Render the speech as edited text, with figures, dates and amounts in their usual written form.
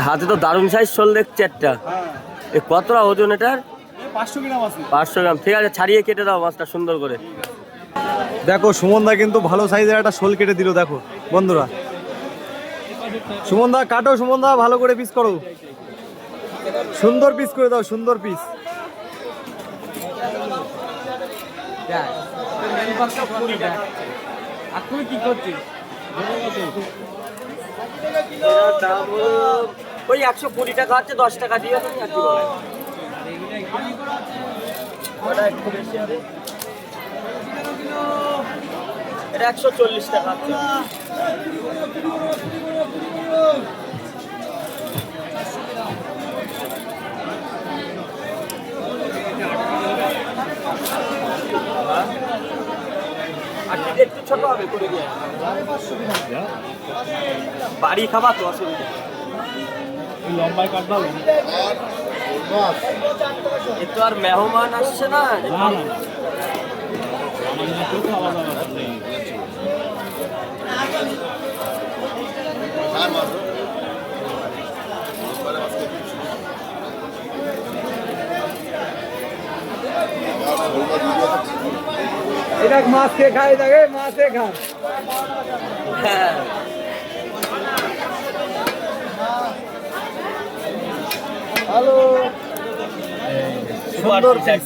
হাতে তো দারুণ সাইজ শোল দেখছি একটা। কতটা ওজন এটার? 500 গ্রাম আছে। 500 গ্রাম। ঠিক আছে, ছাড়িয়ে কেটে দাও মাছটা সুন্দর করে। দেখো সুমন দা কিন্তু ভালো সাইজের একটা শোল কেটে দিল। দেখো বন্ধুরা, সুমন দা কাটো, সুমন দা ভালো করে পিস করো, সুন্দর পিস করে দাও, সুন্দর পিস। কি করছিস? ওই 120 টাকা আছে, 10 টাকা দিয়ে এটা 140 টাকা আছে। একটু ছোট হবে করে দিয়ে বাড়ি খাবা তো অসুবিধা লম্বায় কাটবা। একটু আর মেহমান আসছে না, এটা মাছ কে খায়? দেখে মাছ কে খায়। হ্যালো, সুন্দর পিস।